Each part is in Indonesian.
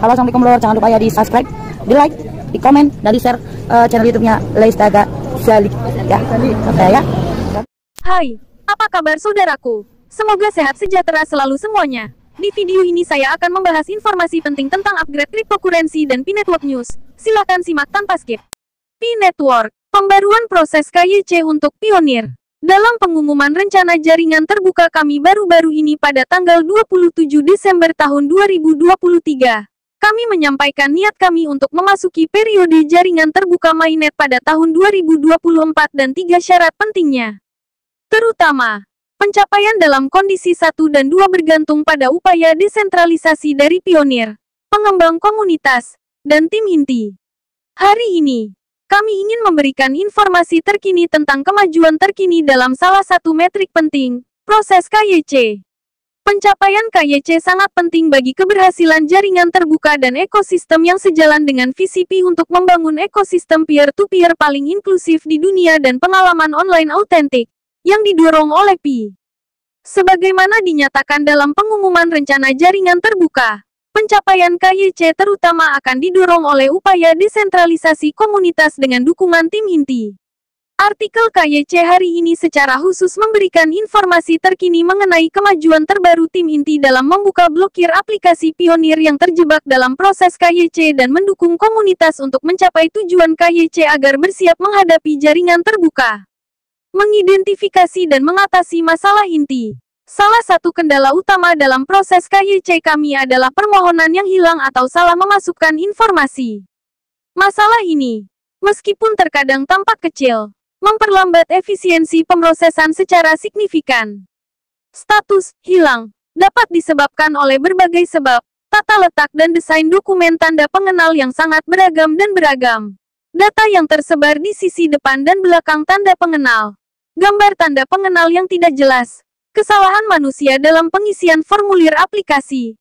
Halo, assalamualaikum lor. Jangan lupa ya di subscribe, di like, di komen, dan di share channel YouTube-nya Leistaga Salik ya. Sampai ya. Hai, apa kabar saudaraku? Semoga sehat sejahtera selalu semuanya. Di video ini saya akan membahas informasi penting tentang upgrade cryptocurrency dan P-Network News. Silakan simak tanpa skip. P-Network, pembaruan proses KYC untuk Pionir. Dalam pengumuman rencana jaringan terbuka kami baru-baru ini pada tanggal 27 Desember tahun 2023, kami menyampaikan niat kami untuk memasuki periode jaringan terbuka mainnet pada tahun 2024 dan 3 syarat pentingnya. Terutama, pencapaian dalam kondisi 1 dan 2 bergantung pada upaya desentralisasi dari pionir, pengembang komunitas, dan tim inti. Hari ini, kami ingin memberikan informasi terkini tentang kemajuan terkini dalam salah satu metrik penting, proses KYC. Pencapaian KYC sangat penting bagi keberhasilan jaringan terbuka dan ekosistem yang sejalan dengan visi Pi untuk membangun ekosistem peer-to-peer paling inklusif di dunia dan pengalaman online autentik yang didorong oleh Pi. Sebagaimana dinyatakan dalam pengumuman rencana jaringan terbuka, pencapaian KYC terutama akan didorong oleh upaya desentralisasi komunitas dengan dukungan tim inti. Artikel KYC hari ini secara khusus memberikan informasi terkini mengenai kemajuan terbaru tim inti dalam membuka blokir aplikasi pionir yang terjebak dalam proses KYC dan mendukung komunitas untuk mencapai tujuan KYC agar bersiap menghadapi jaringan terbuka. Mengidentifikasi dan mengatasi masalah inti. Salah satu kendala utama dalam proses KYC kami adalah permohonan yang hilang atau salah memasukkan informasi. Masalah ini, meskipun terkadang tampak kecil, memperlambat efisiensi pemrosesan secara signifikan. Status hilang dapat disebabkan oleh berbagai sebab, tata letak dan desain dokumen tanda pengenal yang sangat beragam dan beragam. Data yang tersebar di sisi depan dan belakang tanda pengenal. Gambar tanda pengenal yang tidak jelas. Kesalahan manusia dalam pengisian formulir aplikasi.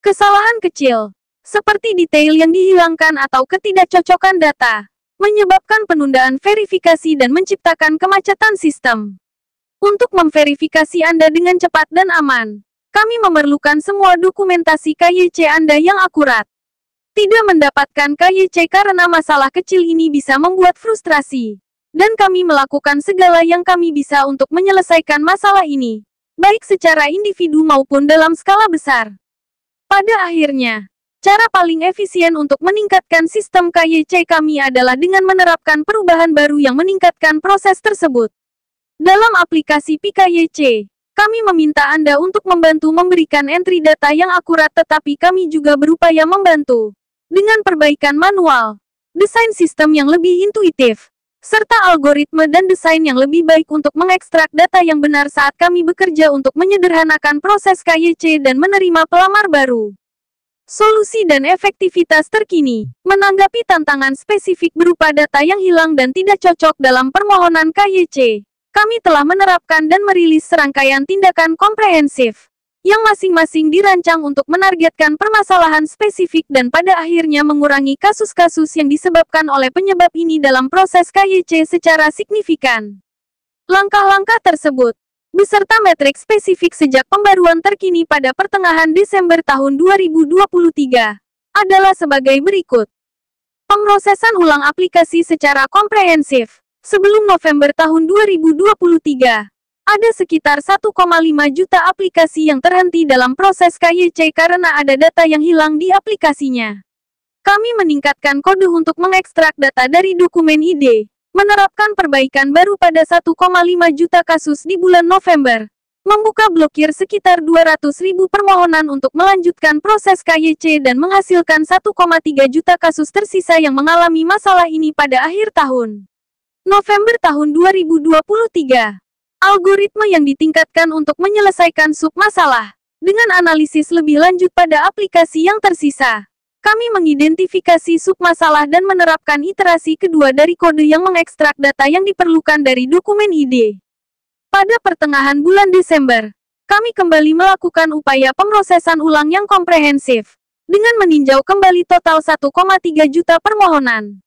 Kesalahan kecil, seperti detail yang dihilangkan atau ketidakcocokan data, menyebabkan penundaan verifikasi dan menciptakan kemacetan sistem. Untuk memverifikasi Anda dengan cepat dan aman, kami memerlukan semua dokumentasi KYC Anda yang akurat. Tidak mendapatkan KYC karena masalah kecil ini bisa membuat frustrasi. Dan kami melakukan segala yang kami bisa untuk menyelesaikan masalah ini, baik secara individu maupun dalam skala besar. Pada akhirnya, cara paling efisien untuk meningkatkan sistem KYC kami adalah dengan menerapkan perubahan baru yang meningkatkan proses tersebut. Dalam aplikasi PKYC, kami meminta Anda untuk membantu memberikan entry data yang akurat, tetapi kami juga berupaya membantu dengan perbaikan manual, desain sistem yang lebih intuitif, serta algoritma dan desain yang lebih baik untuk mengekstrak data yang benar saat kami bekerja untuk menyederhanakan proses KYC dan menerima pelamar baru. Solusi dan efektivitas terkini, menanggapi tantangan spesifik berupa data yang hilang dan tidak cocok dalam permohonan KYC, kami telah menerapkan dan merilis serangkaian tindakan komprehensif, yang masing-masing dirancang untuk menargetkan permasalahan spesifik dan pada akhirnya mengurangi kasus-kasus yang disebabkan oleh penyebab ini dalam proses KYC secara signifikan. Langkah-langkah tersebut, beserta metrik spesifik sejak pembaruan terkini pada pertengahan Desember tahun 2023, adalah sebagai berikut. Pemrosesan ulang aplikasi secara komprehensif. Sebelum November tahun 2023, ada sekitar 1,5 juta aplikasi yang terhenti dalam proses KYC karena ada data yang hilang di aplikasinya. Kami meningkatkan kode untuk mengekstrak data dari dokumen ID, menerapkan perbaikan baru pada 1,5 juta kasus di bulan November, membuka blokir sekitar 200.000 permohonan untuk melanjutkan proses KYC dan menghasilkan 1,3 juta kasus tersisa yang mengalami masalah ini pada akhir tahun. November tahun 2023. Algoritma yang ditingkatkan untuk menyelesaikan sub-masalah. Dengan analisis lebih lanjut pada aplikasi yang tersisa, kami mengidentifikasi sub-masalah dan menerapkan iterasi kedua dari kode yang mengekstrak data yang diperlukan dari dokumen ID. Pada pertengahan bulan Desember, kami kembali melakukan upaya pemrosesan ulang yang komprehensif, dengan meninjau kembali total 1,3 juta permohonan.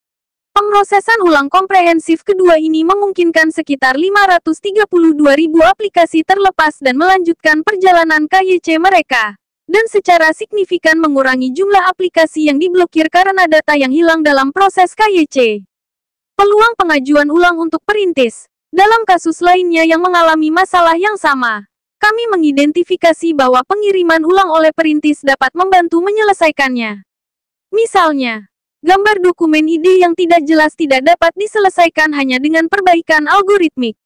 Pemrosesan ulang komprehensif kedua ini memungkinkan sekitar 532.000 aplikasi terlepas dan melanjutkan perjalanan KYC mereka. dan secara signifikan mengurangi jumlah aplikasi yang diblokir karena data yang hilang dalam proses KYC. Peluang pengajuan ulang untuk perintis. Dalam kasus lainnya yang mengalami masalah yang sama, kami mengidentifikasi bahwa pengiriman ulang oleh perintis dapat membantu menyelesaikannya. Misalnya, gambar dokumen ID yang tidak jelas tidak dapat diselesaikan hanya dengan perbaikan algoritmik.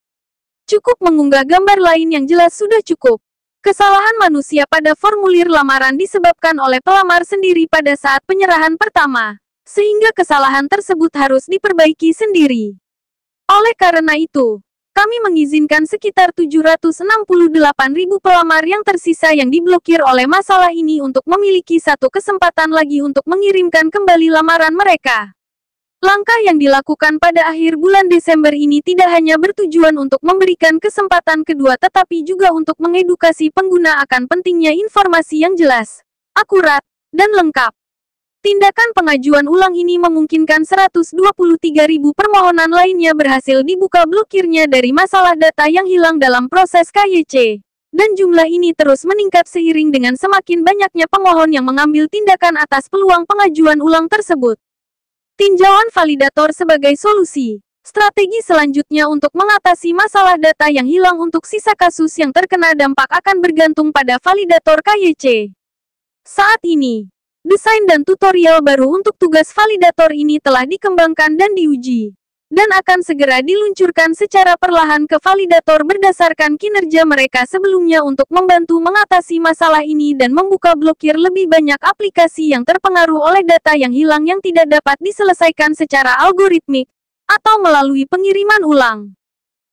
Cukup mengunggah gambar lain yang jelas sudah cukup. Kesalahan manusia pada formulir lamaran disebabkan oleh pelamar sendiri pada saat penyerahan pertama, sehingga kesalahan tersebut harus diperbaiki sendiri. Oleh karena itu, kami mengizinkan sekitar 768.000 pelamar yang tersisa yang diblokir oleh masalah ini untuk memiliki satu kesempatan lagi untuk mengirimkan kembali lamaran mereka. Langkah yang dilakukan pada akhir bulan Desember ini tidak hanya bertujuan untuk memberikan kesempatan kedua tetapi juga untuk mengedukasi pengguna akan pentingnya informasi yang jelas, akurat, dan lengkap. Tindakan pengajuan ulang ini memungkinkan 123.000 permohonan lainnya berhasil dibuka blokirnya dari masalah data yang hilang dalam proses KYC. Dan jumlah ini terus meningkat seiring dengan semakin banyaknya pemohon yang mengambil tindakan atas peluang pengajuan ulang tersebut. Tinjauan validator sebagai solusi. Strategi selanjutnya untuk mengatasi masalah data yang hilang untuk sisa kasus yang terkena dampak akan bergantung pada validator KYC. Saat ini, desain dan tutorial baru untuk tugas validator ini telah dikembangkan dan diuji, dan akan segera diluncurkan secara perlahan ke validator berdasarkan kinerja mereka sebelumnya untuk membantu mengatasi masalah ini dan membuka blokir lebih banyak aplikasi yang terpengaruh oleh data yang hilang yang tidak dapat diselesaikan secara algoritmik atau melalui pengiriman ulang.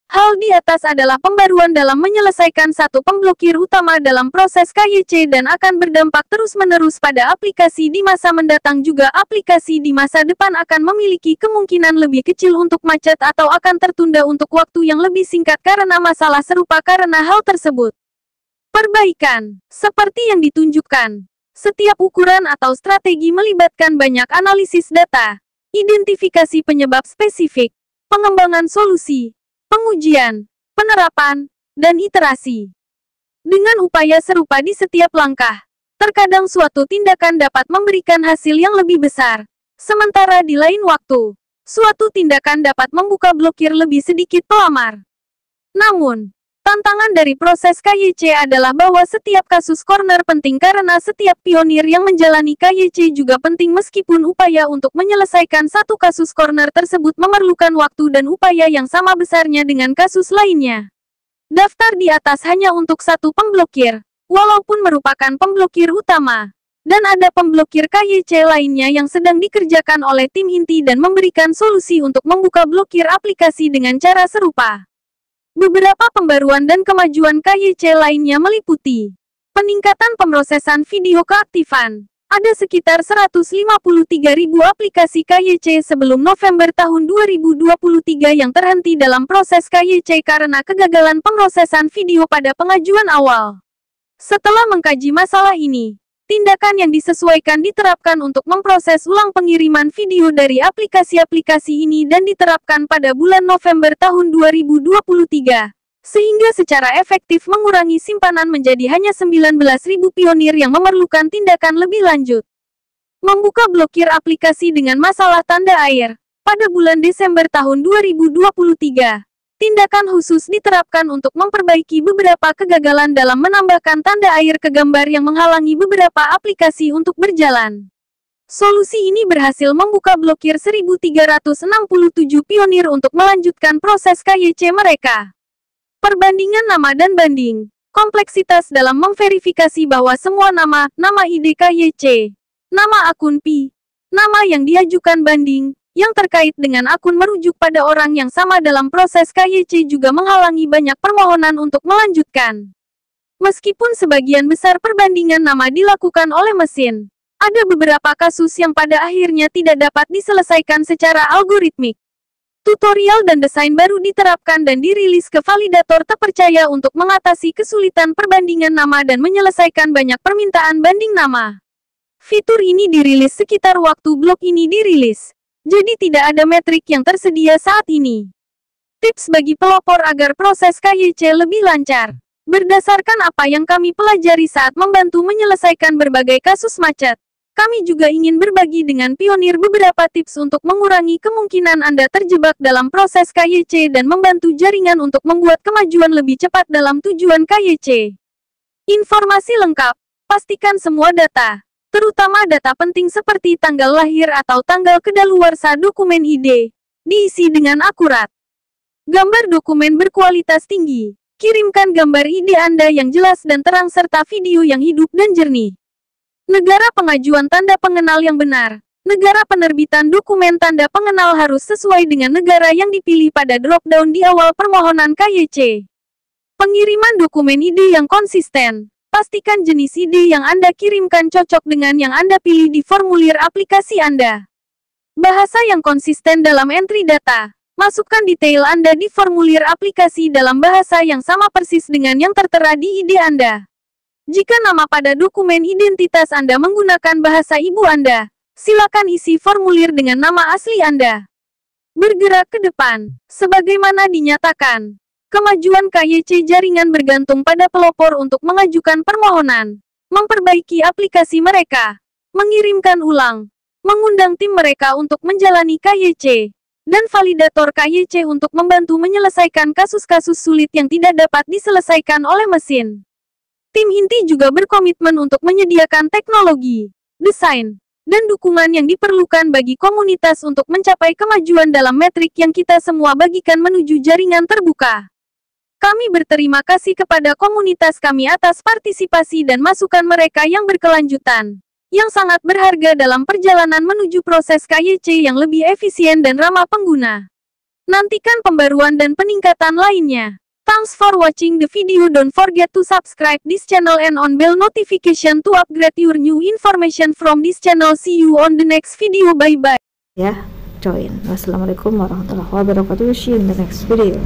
Hal di atas adalah pembaruan dalam menyelesaikan satu pemblokir utama dalam proses KYC dan akan berdampak terus-menerus pada aplikasi di masa mendatang juga aplikasi di masa depan akan memiliki kemungkinan lebih kecil untuk macet atau akan tertunda untuk waktu yang lebih singkat karena masalah serupa karena hal tersebut. Perbaikan, seperti yang ditunjukkan, setiap ukuran atau strategi melibatkan banyak analisis data, identifikasi penyebab spesifik, pengembangan solusi, pengujian, penerapan, dan iterasi. Dengan upaya serupa di setiap langkah, terkadang suatu tindakan dapat memberikan hasil yang lebih besar. Sementara di lain waktu, suatu tindakan dapat membuka blokir lebih sedikit pelamar. Namun, tantangan dari proses KYC adalah bahwa setiap kasus corner penting karena setiap pionir yang menjalani KYC juga penting meskipun upaya untuk menyelesaikan satu kasus corner tersebut memerlukan waktu dan upaya yang sama besarnya dengan kasus lainnya. Daftar di atas hanya untuk satu pemblokir, walaupun merupakan pemblokir utama. Dan ada pemblokir KYC lainnya yang sedang dikerjakan oleh tim inti dan memberikan solusi untuk membuka blokir aplikasi dengan cara serupa. Beberapa pembaruan dan kemajuan KYC lainnya meliputi peningkatan pemrosesan video keaktifan. Ada sekitar 153.000 aplikasi KYC sebelum November tahun 2023 yang terhenti dalam proses KYC karena kegagalan pemrosesan video pada pengajuan awal. Setelah mengkaji masalah ini, tindakan yang disesuaikan diterapkan untuk memproses ulang pengiriman video dari aplikasi-aplikasi ini dan diterapkan pada bulan November tahun 2023, sehingga secara efektif mengurangi simpanan menjadi hanya 19.000 pionir yang memerlukan tindakan lebih lanjut. Membuka blokir aplikasi dengan masalah tanda air. Pada bulan Desember tahun 2023, tindakan khusus diterapkan untuk memperbaiki beberapa kegagalan dalam menambahkan tanda air ke gambar yang menghalangi beberapa aplikasi untuk berjalan. Solusi ini berhasil membuka blokir 1.367 pionir untuk melanjutkan proses KYC mereka. Perbandingan nama dan banding. Kompleksitas dalam memverifikasi bahwa semua nama ID KYC, nama akun Pi, nama yang diajukan banding, yang terkait dengan akun merujuk pada orang yang sama dalam proses KYC juga menghalangi banyak permohonan untuk melanjutkan. Meskipun sebagian besar perbandingan nama dilakukan oleh mesin, ada beberapa kasus yang pada akhirnya tidak dapat diselesaikan secara algoritmik. Tutorial dan desain baru diterapkan dan dirilis ke validator terpercaya untuk mengatasi kesulitan perbandingan nama dan menyelesaikan banyak permintaan banding nama. Fitur ini dirilis sekitar waktu blok ini dirilis. Jadi tidak ada metrik yang tersedia saat ini. Tips bagi pelopor agar proses KYC lebih lancar. Berdasarkan apa yang kami pelajari saat membantu menyelesaikan berbagai kasus macet, kami juga ingin berbagi dengan pionir beberapa tips untuk mengurangi kemungkinan Anda terjebak dalam proses KYC dan membantu jaringan untuk membuat kemajuan lebih cepat dalam tujuan KYC. Informasi lengkap. Pastikan semua data, terutama data penting seperti tanggal lahir atau tanggal kedaluarsa dokumen ID, diisi dengan akurat. Gambar dokumen berkualitas tinggi. Kirimkan gambar ID Anda yang jelas dan terang serta video yang hidup dan jernih. Negara pengajuan tanda pengenal yang benar. Negara penerbitan dokumen tanda pengenal harus sesuai dengan negara yang dipilih pada drop-down di awal permohonan KYC. Pengiriman dokumen ID yang konsisten. Pastikan jenis ID yang Anda kirimkan cocok dengan yang Anda pilih di formulir aplikasi Anda. Bahasa yang konsisten dalam entry data. Masukkan detail Anda di formulir aplikasi dalam bahasa yang sama persis dengan yang tertera di ID Anda. Jika nama pada dokumen identitas Anda menggunakan bahasa ibu Anda, silakan isi formulir dengan nama asli Anda. Bergerak ke depan. Sebagaimana dinyatakan, kemajuan KYC jaringan bergantung pada pelopor untuk mengajukan permohonan, memperbaiki aplikasi mereka, mengirimkan ulang, mengundang tim mereka untuk menjalani KYC, dan validator KYC untuk membantu menyelesaikan kasus-kasus sulit yang tidak dapat diselesaikan oleh mesin. Tim inti juga berkomitmen untuk menyediakan teknologi, desain, dan dukungan yang diperlukan bagi komunitas untuk mencapai kemajuan dalam metrik yang kita semua bagikan menuju jaringan terbuka. Kami berterima kasih kepada komunitas kami atas partisipasi dan masukan mereka yang berkelanjutan, yang sangat berharga dalam perjalanan menuju proses KYC yang lebih efisien dan ramah pengguna. Nantikan pembaruan dan peningkatan lainnya. Thanks for watching the video. Don't forget to subscribe this channel and on bell notification to upgrade your new information from this channel. See you on the next video. Bye-bye. Ya, join. Wassalamualaikum warahmatullahi wabarakatuh. See you in the next video.